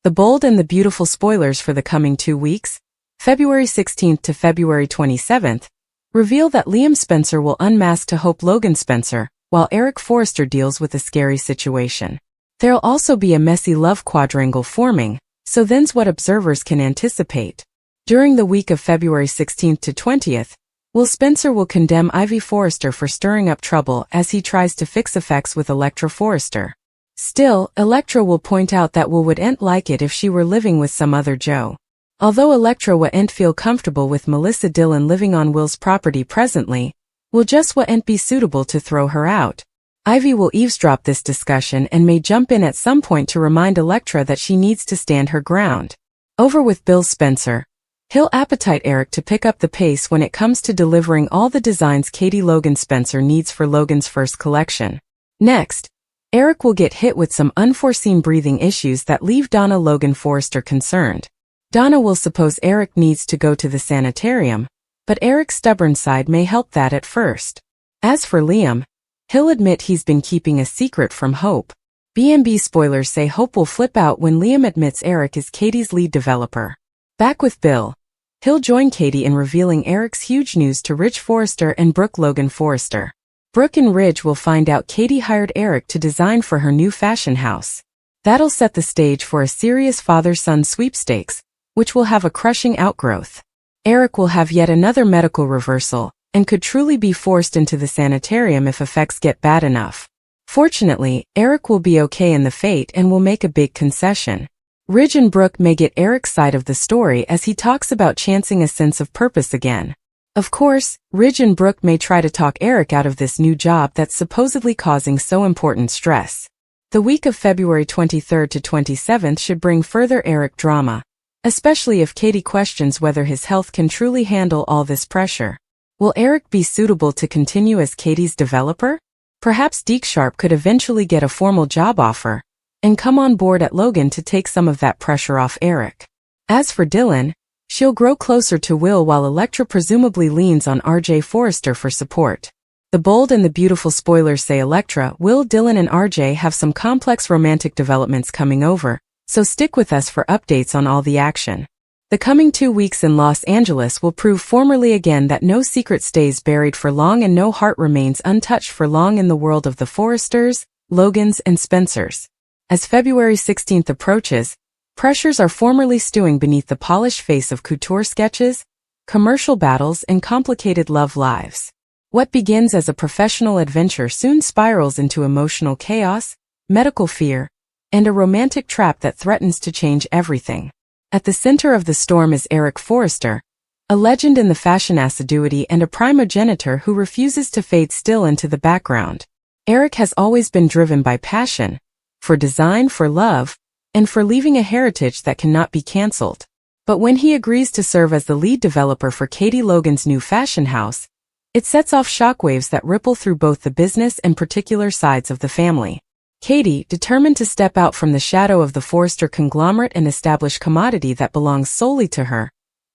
The bold and the beautiful spoilers for the coming 2 weeks, February 16th to February 27th, reveal that Liam Spencer will unmask to Hope Logan Spencer, while Eric Forrester deals with a scary situation. There'll also be a messy love quadrangle forming, so then's what observers can anticipate. During the week of February 16th to 20th, Will Spencer will condemn Ivy Forrester for stirring up trouble as he tries to fix effects with Elektra Forrester. Still, Elektra will point out that Will wouldn't like it if she were living with some other Joe. Although Elektra wouldn't feel comfortable with Melissa Dillon living on Will's property presently, Will just wouldn't be suitable to throw her out. Ivy will eavesdrop this discussion and may jump in at some point to remind Elektra that she needs to stand her ground. Over with Bill Spencer, he'll appetite Eric to pick up the pace when it comes to delivering all the designs Katie Logan Spencer needs for Logan's first collection. Next, Eric will get hit with some unforeseen breathing issues that leave Donna Logan Forrester concerned. Donna will suppose Eric needs to go to the sanitarium, but Eric's stubborn side may help that at first. As for Liam, he'll admit he's been keeping a secret from Hope. B&B spoilers say Hope will flip out when Liam admits Eric is Katie's lead developer. Back with Bill, he'll join Katie in revealing Eric's huge news to Ridge Forrester and Brooke Logan Forrester. Brooke and Ridge will find out Katie hired Eric to design for her new fashion house. That'll set the stage for a serious father-son sweepstakes, which will have a crushing outgrowth. Eric will have yet another medical reversal, and could truly be forced into the sanitarium if effects get bad enough. Fortunately, Eric will be okay in the fate and will make a big concession. Ridge and Brooke may get Eric's side of the story as he talks about chancing a sense of purpose again. Of course, Ridge and Brooke may try to talk Eric out of this new job that's supposedly causing so important stress. The week of February 23rd to 27th should bring further Eric drama, especially if Katie questions whether his health can truly handle all this pressure. Will Eric be suitable to continue as Katie's developer? Perhaps Deke Sharp could eventually get a formal job offer and come on board at Logan to take some of that pressure off Eric. As for Dillon, she'll grow closer to Will while Elektra presumably leans on RJ Forrester for support. The bold and the beautiful spoilers say Elektra, Will, Dillon and RJ have some complex romantic developments coming over, so stick with us for updates on all the action. The coming 2 weeks in Los Angeles will prove formally again that no secret stays buried for long and no heart remains untouched for long in the world of the Forresters, Logans and Spencers. As February 16th approaches, pressures are formally stewing beneath the polished face of couture sketches, commercial battles and complicated love lives. What begins as a professional adventure soon spirals into emotional chaos, medical fear, and a romantic trap that threatens to change everything. At the center of the storm is Eric Forrester, a legend in the fashion assiduity and a primogenitor who refuses to fade still into the background. Eric has always been driven by passion, for design, for love, and for leaving a heritage that cannot be cancelled. But when he agrees to serve as the lead developer for Katie Logan's new fashion house, it sets off shockwaves that ripple through both the business and particular sides of the family. Katie, determined to step out from the shadow of the Forrester conglomerate and establish commodity that belongs solely to her,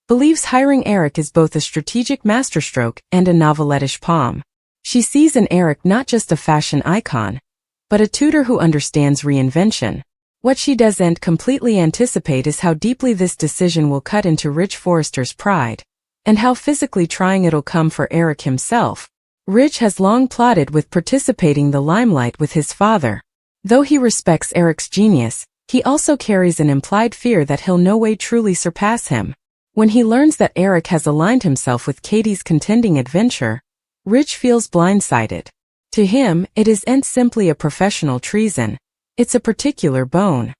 believes hiring Eric is both a strategic masterstroke and a novelettish palm. She sees in Eric not just a fashion icon, but a tutor who understands reinvention. What she doesn't completely anticipate is how deeply this decision will cut into Ridge Forrester's pride, and how physically trying it'll come for Eric himself. Ridge has long plotted with participating the limelight with his father. Though he respects Eric's genius, he also carries an implied fear that he'll no way truly surpass him. When he learns that Eric has aligned himself with Katie's contending adventure, Ridge feels blindsided. To him, it isn't simply a professional treason, it's a particular bone.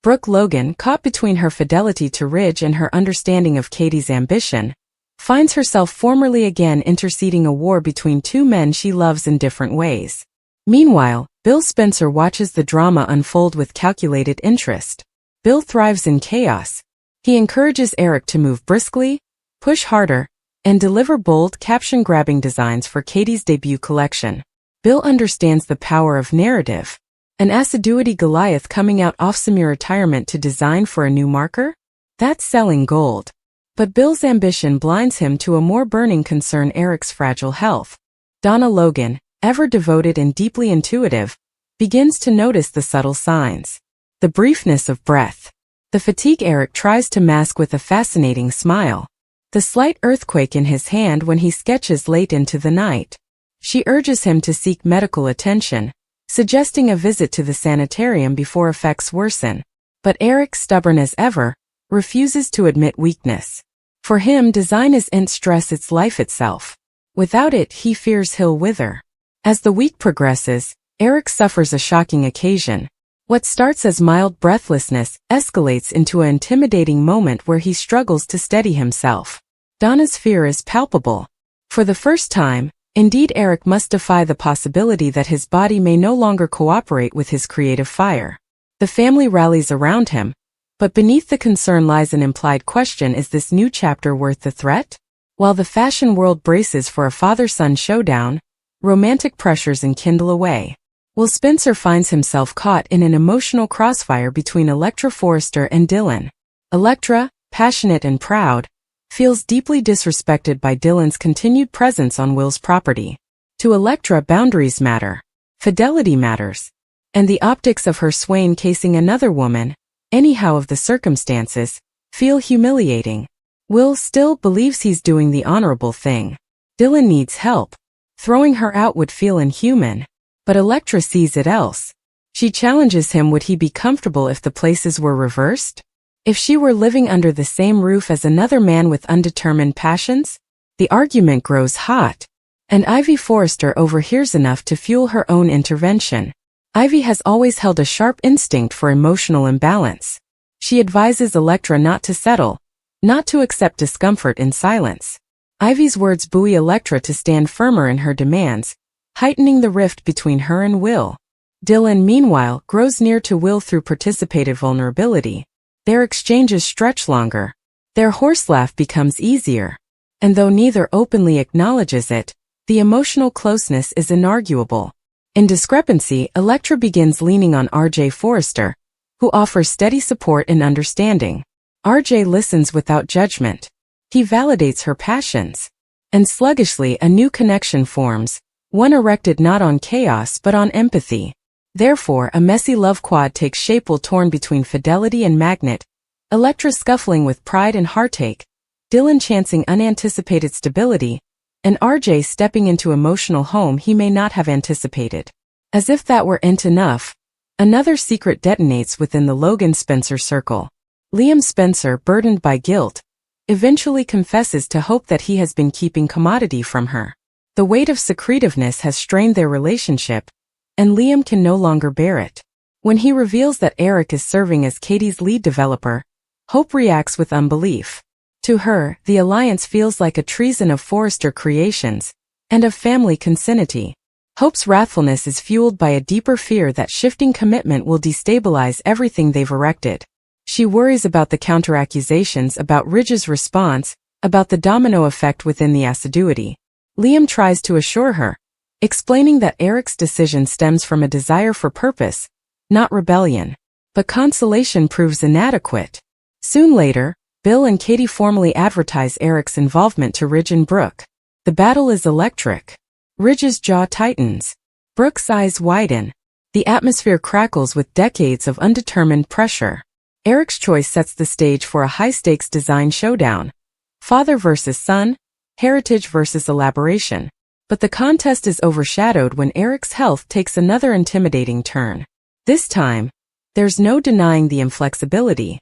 Brooke Logan, caught between her fidelity to Ridge and her understanding of Katie's ambition, finds herself formally again interceding a war between two men she loves in different ways. Meanwhile, Bill Spencer watches the drama unfold with calculated interest. Bill thrives in chaos. He encourages Eric to move briskly, push harder, and deliver bold, caption-grabbing designs for Katie's debut collection. Bill understands the power of narrative. An assiduity Goliath coming out off semi-retirement to design for a new marker? That's selling gold. But Bill's ambition blinds him to a more burning concern: Eric's fragile health. Donna Logan, ever devoted and deeply intuitive, begins to notice the subtle signs. The briefness of breath, The fatigue Eric tries to mask with a fascinating smile. The slight earthquake in his hand when he sketches late into the night. She urges him to seek medical attention, suggesting a visit to the sanitarium before effects worsen. But Eric, stubborn as ever, refuses to admit weakness. For him, design isn't stress, it's life itself. Without it, he fears he'll wither. As the week progresses, Eric suffers a shocking occasion. What starts as mild breathlessness escalates into an intimidating moment where he struggles to steady himself. Donna's fear is palpable. For the first time, indeed, Eric must defy the possibility that his body may no longer cooperate with his creative fire. The family rallies around him, but beneath the concern lies an implied question: is this new chapter worth the threat? While the fashion world braces for a father-son showdown, romantic pressures enkindle away. Will Spencer finds himself caught in an emotional crossfire between Elektra Forrester and Dylan. Elektra, passionate and proud, feels deeply disrespected by Dylan's continued presence on Will's property. To Elektra, boundaries matter. Fidelity matters. And the optics of her swain casing another woman, anyhow of the circumstances, feel humiliating. Will still believes he's doing the honorable thing. Dylan needs help. Throwing her out would feel inhuman. But Elektra sees it else. She challenges him: would he be comfortable if the places were reversed? If she were living under the same roof as another man with undetermined passions? The argument grows hot. And Ivy Forrester overhears enough to fuel her own intervention. Ivy has always held a sharp instinct for emotional imbalance. She advises Elektra not to settle, not to accept discomfort in silence. Ivy's words buoy Elektra to stand firmer in her demands, heightening the rift between her and Will. Dylan, meanwhile, grows near to Will through participated vulnerability. Their exchanges stretch longer. Their horse laugh becomes easier. And though neither openly acknowledges it, the emotional closeness is inarguable. In discrepancy, Elektra begins leaning on RJ Forrester, who offers steady support and understanding. RJ listens without judgment. He validates her passions. And sluggishly, a new connection forms, one erected not on chaos but on empathy. Therefore, a messy love quad takes shape, while torn between fidelity and magnet, Elektra scuffling with pride and heartache, Dylan chancing unanticipated stability, and RJ stepping into emotional home he may not have anticipated. As if that weren't enough, another secret detonates within the Logan Spencer circle. Liam Spencer, burdened by guilt, eventually confesses to Hope that he has been keeping commodity from her. The weight of secretiveness has strained their relationship, and Liam can no longer bear it. When he reveals that Eric is serving as Katie's lead developer, Hope reacts with unbelief. To her, the alliance feels like a treason of Forrester creations, and of family consanity. Hope's wrathfulness is fueled by a deeper fear that shifting commitment will destabilize everything they've erected. She worries about the counter-accusations, about Ridge's response, about the domino effect within the assiduity. Liam tries to assure her, explaining that Eric's decision stems from a desire for purpose, not rebellion. But consolation proves inadequate. Soon later, Bill and Katie formally advertise Eric's involvement to Ridge and Brooke. The battle is electric. Ridge's jaw tightens. Brooke's eyes widen. The atmosphere crackles with decades of undetermined pressure. Eric's choice sets the stage for a high-stakes design showdown. Father versus son, heritage versus elaboration. But the contest is overshadowed when Eric's health takes another intimidating turn. This time, there's no denying the inflexibility.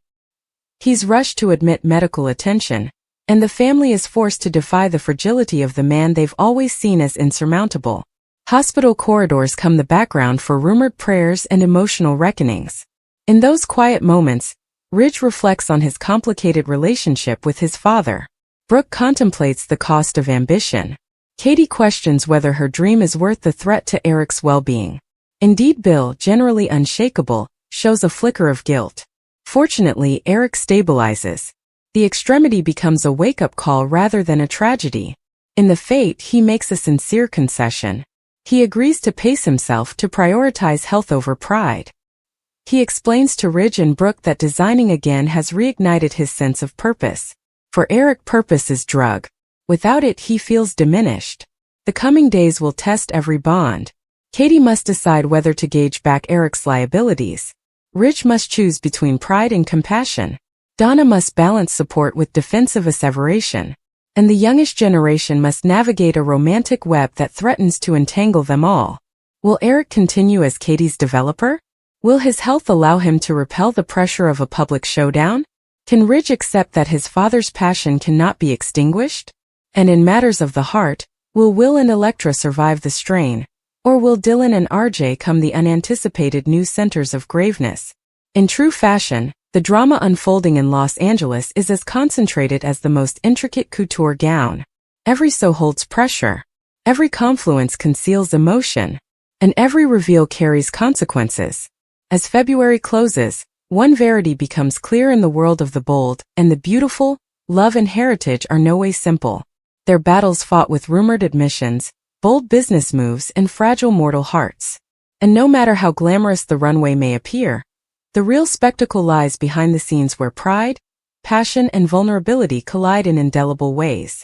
He's rushed to admit medical attention, and the family is forced to defy the fragility of the man they've always seen as insurmountable. Hospital corridors come the background for rumored prayers and emotional reckonings. In those quiet moments, Ridge reflects on his complicated relationship with his father. Brooke contemplates the cost of ambition. Katie questions whether her dream is worth the threat to Eric's well-being. Indeed, Bill, generally unshakable, shows a flicker of guilt. Fortunately, Eric stabilizes. The extremity becomes a wake-up call rather than a tragedy. In the fate, he makes a sincere concession. He agrees to pace himself, to prioritize health over pride. He explains to Ridge and Brooke that designing again has reignited his sense of purpose. For Eric, purpose is drug. Without it, he feels diminished. The coming days will test every bond. Katie must decide whether to gauge back Eric's liabilities. Ridge must choose between pride and compassion. Donna must balance support with defensive asseveration. And the youngish generation must navigate a romantic web that threatens to entangle them all. Will Eric continue as Katie's developer? Will his health allow him to repel the pressure of a public showdown? Can Ridge accept that his father's passion cannot be extinguished? And in matters of the heart, will Will and Elektra survive the strain? Or will Dylan and RJ come the unanticipated new centers of graveness? In true fashion, the drama unfolding in Los Angeles is as concentrated as the most intricate couture gown. Every sew holds pressure. Every confluence conceals emotion. And every reveal carries consequences. As February closes, one verity becomes clear in the world of the bold and the beautiful. Love and heritage are no way simple. Their battles fought with rumored admissions, bold business moves, and fragile mortal hearts. And no matter how glamorous the runway may appear, the real spectacle lies behind the scenes where pride, passion, and vulnerability collide in indelible ways.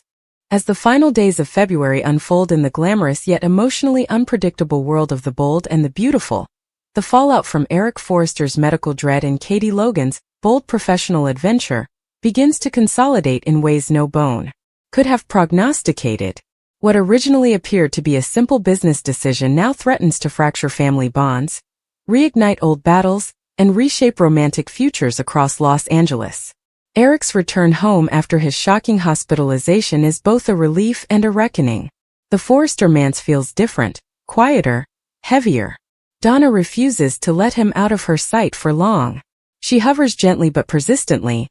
As the final days of February unfold in the glamorous yet emotionally unpredictable world of the bold and the beautiful, the fallout from Eric Forrester's medical dread and Katie Logan's bold professional adventure begins to consolidate in ways no bone could have prognosticated. What originally appeared to be a simple business decision now threatens to fracture family bonds, reignite old battles, and reshape romantic futures across Los Angeles. Eric's return home after his shocking hospitalization is both a relief and a reckoning. The Forrester manse feels different, quieter, heavier. Donna refuses to let him out of her sight for long. She hovers gently but persistently,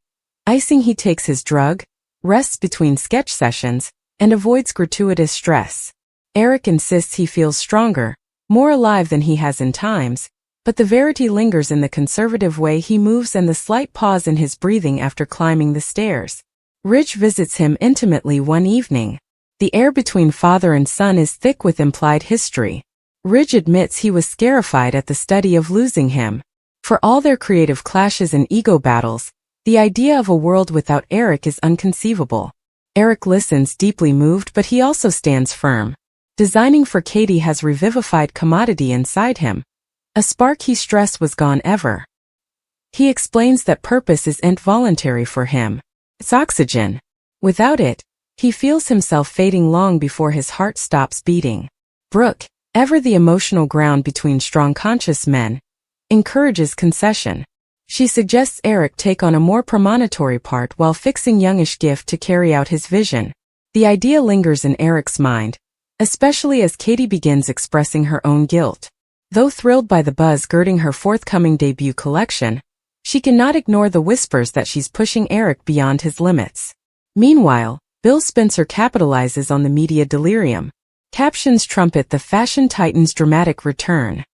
icing he takes his drug, rests between sketch sessions, and avoids gratuitous stress. Eric insists he feels stronger, more alive than he has in times, but the verity lingers in the conservative way he moves and the slight pause in his breathing after climbing the stairs. Ridge visits him intimately one evening. The air between father and son is thick with implied history. Ridge admits he was scarified at the study of losing him. For all their creative clashes and ego battles, the idea of a world without Eric is inconceivable. Eric listens, deeply moved, but he also stands firm. Designing for Katie has revivified commodity inside him. A spark he stressed was gone ever. He explains that purpose isn't voluntary for him. It's oxygen. Without it, he feels himself fading long before his heart stops beating. Brooke, ever the emotional ground between strong conscious men, encourages concession. She suggests Eric take on a more premonitory part while fixing youngish Gift to carry out his vision. The idea lingers in Eric's mind, especially as Katie begins expressing her own guilt. Though thrilled by the buzz girding her forthcoming debut collection, she cannot ignore the whispers that she's pushing Eric beyond his limits. Meanwhile, Bill Spencer capitalizes on the media delirium. Captions trumpet the fashion titan's dramatic return.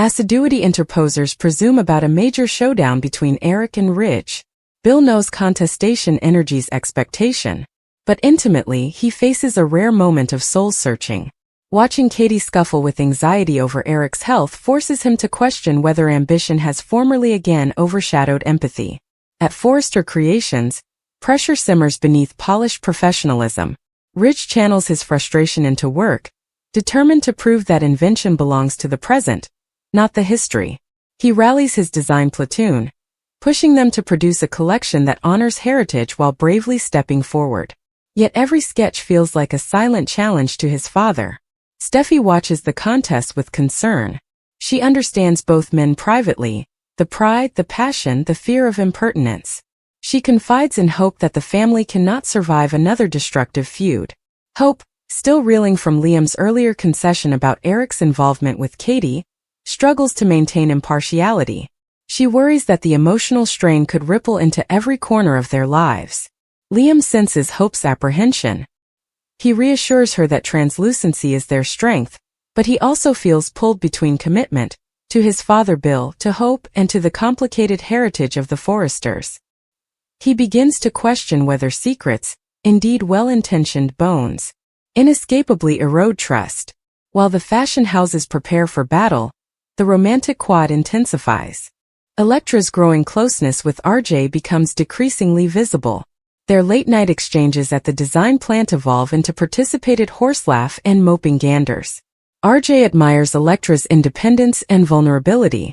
Assiduity interposers presume about a major showdown between Eric and Ridge. Bill knows contestation energies expectation. But intimately, he faces a rare moment of soul-searching. Watching Katie scuffle with anxiety over Eric's health forces him to question whether ambition has formerly again overshadowed empathy. At Forrester Creations, pressure simmers beneath polished professionalism. Ridge channels his frustration into work, determined to prove that invention belongs to the present, not the history. He rallies his design platoon, pushing them to produce a collection that honors heritage while bravely stepping forward. Yet every sketch feels like a silent challenge to his father. Steffi watches the contest with concern. She understands both men privately, the pride, the passion, the fear of impertinence. She confides in Hope that the family cannot survive another destructive feud. Hope, still reeling from Liam's earlier concession about Eric's involvement with Katie, struggles to maintain impartiality. She worries that the emotional strain could ripple into every corner of their lives. Liam senses Hope's apprehension. He reassures her that translucency is their strength, but he also feels pulled between commitment to his father Bill, to Hope, and to the complicated heritage of the Forresters. He begins to question whether secrets, indeed well-intentioned bones, inescapably erode trust. While the fashion houses prepare for battle, the romantic quad intensifies. Elektra's growing closeness with RJ becomes decreasingly visible. Their late-night exchanges at the design plant evolve into participated horselaugh and moping ganders. RJ admires Elektra's independence and vulnerability.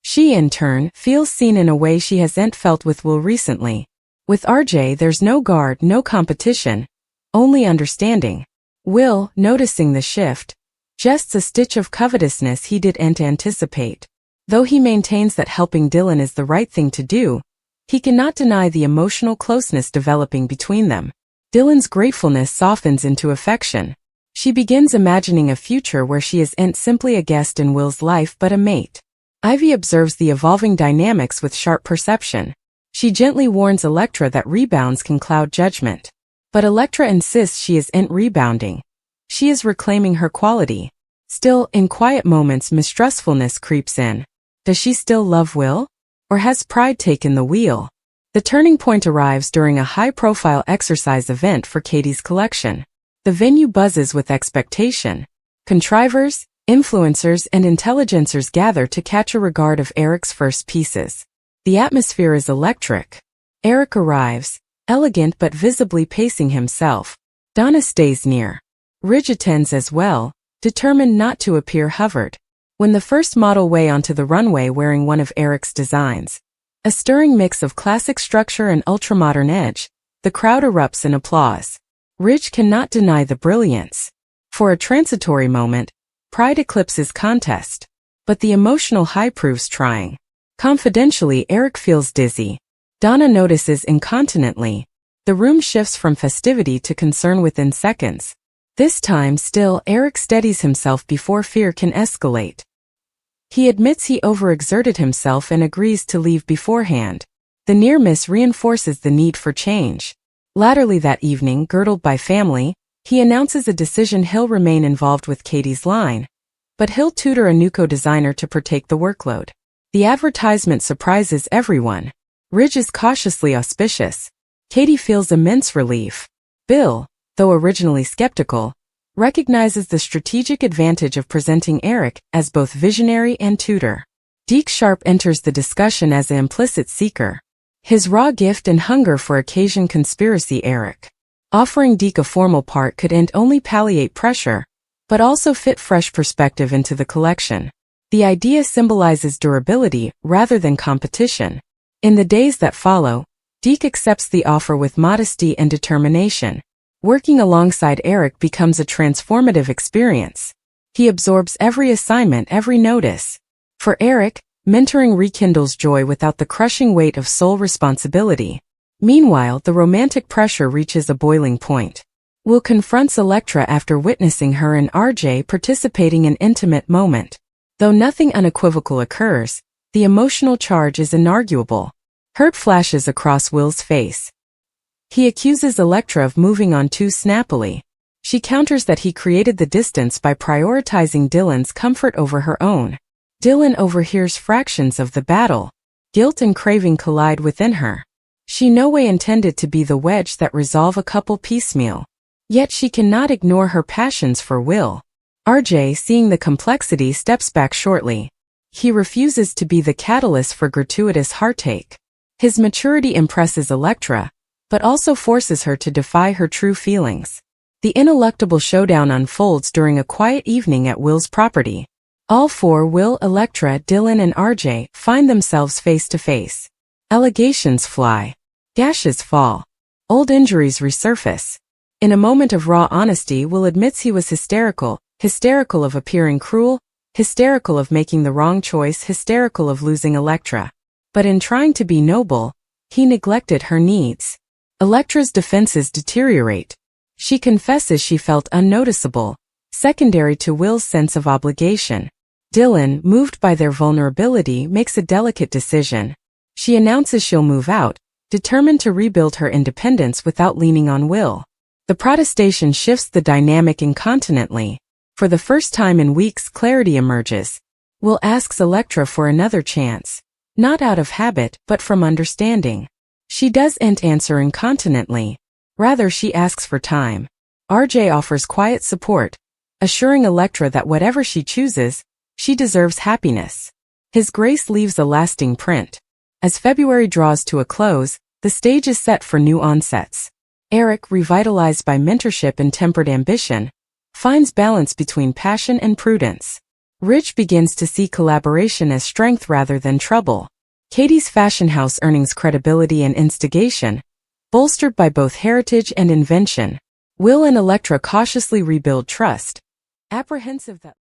She, in turn, feels seen in a way she hasn't felt with Will recently. With RJ, there's no guard, no competition, only understanding. Will, noticing the shift, jests a stitch of covetousness he didn't anticipate. Though he maintains that helping Dylan is the right thing to do, he cannot deny the emotional closeness developing between them. Dylan's gratefulness softens into affection. She begins imagining a future where she isn't simply a guest in Will's life but a mate. Ivy observes the evolving dynamics with sharp perception. She gently warns Elektra that rebounds can cloud judgment. But Elektra insists she isn't rebounding. She is reclaiming her quality. Still, in quiet moments, mistrustfulness creeps in. Does she still love Will? Or has pride taken the wheel? The turning point arrives during a high-profile exercise event for Katie's collection. The venue buzzes with expectation. Contrivers, influencers, and intelligencers gather to catch a regard of Eric's first pieces. The atmosphere is electric. Eric arrives, elegant but visibly pacing himself. Donna stays near. Ridge attends as well, determined not to appear hovered. When the first model way onto the runway wearing one of Eric's designs, a stirring mix of classic structure and ultramodern edge, the crowd erupts in applause. Ridge cannot deny the brilliance. For a transitory moment, pride eclipses contest. But the emotional high proves trying. Confidentially, Eric feels dizzy. Donna notices incontinently. The room shifts from festivity to concern within seconds. This time, still, Eric steadies himself before fear can escalate. He admits he overexerted himself and agrees to leave beforehand. The near miss reinforces the need for change. Latterly that evening, girdled by family, he announces a decision he'll remain involved with Katie's line, but he'll tutor a Nuco designer to partake the workload. The advertisement surprises everyone. Ridge is cautiously auspicious. Katie feels immense relief. Bill, though originally skeptical, recognizes the strategic advantage of presenting Eric as both visionary and tutor. Deke Sharp enters the discussion as an implicit seeker. His raw gift and hunger for occasion conspiracy Eric. Offering Deke a formal part couldn't only palliate pressure, but also fit fresh perspective into the collection. The idea symbolizes durability rather than competition. In the days that follow, Deke accepts the offer with modesty and determination. Working alongside Eric becomes a transformative experience. He absorbs every assignment, every notice. For Eric, mentoring rekindles joy without the crushing weight of sole responsibility. Meanwhile, the romantic pressure reaches a boiling point. Will confronts Elektra after witnessing her and RJ participating in an intimate moment. Though nothing unequivocal occurs, the emotional charge is inarguable. Hurt flashes across Will's face. He accuses Elektra of moving on too snappily. She counters that he created the distance by prioritizing Dylan's comfort over her own. Dylan overhears fractions of the battle. Guilt and craving collide within her. She no way intended to be the wedge that resolve a couple piecemeal. Yet she cannot ignore her passions for Will. RJ, seeing the complexity, steps back shortly. He refuses to be the catalyst for gratuitous heartache. His maturity impresses Elektra, but also forces her to defy her true feelings. The ineluctable showdown unfolds during a quiet evening at Will's property. All four, Will, Elektra, Dylan, and RJ, find themselves face to face. Allegations fly. Gashes fall. Old injuries resurface. In a moment of raw honesty, Will admits he was hysterical of appearing cruel, hysterical of making the wrong choice, hysterical of losing Elektra. But in trying to be noble, he neglected her needs. Elektra's defenses deteriorate. She confesses she felt unnoticeable, secondary to Will's sense of obligation. Dylan, moved by their vulnerability, makes a delicate decision. She announces she'll move out, determined to rebuild her independence without leaning on Will. The protestation shifts the dynamic incontinently. For the first time in weeks, clarity emerges. Will asks Elektra for another chance. Not out of habit, but from understanding. She doesn't answer incontinently. Rather, she asks for time. RJ offers quiet support, assuring Elektra that whatever she chooses, she deserves happiness. His grace leaves a lasting print. As February draws to a close, the stage is set for new onsets. Eric, revitalized by mentorship and tempered ambition, finds balance between passion and prudence. Ridge begins to see collaboration as strength rather than trouble. Katie's fashion house earnings credibility and instigation, bolstered by both heritage and invention. Will and Elektra cautiously rebuild trust, apprehensive that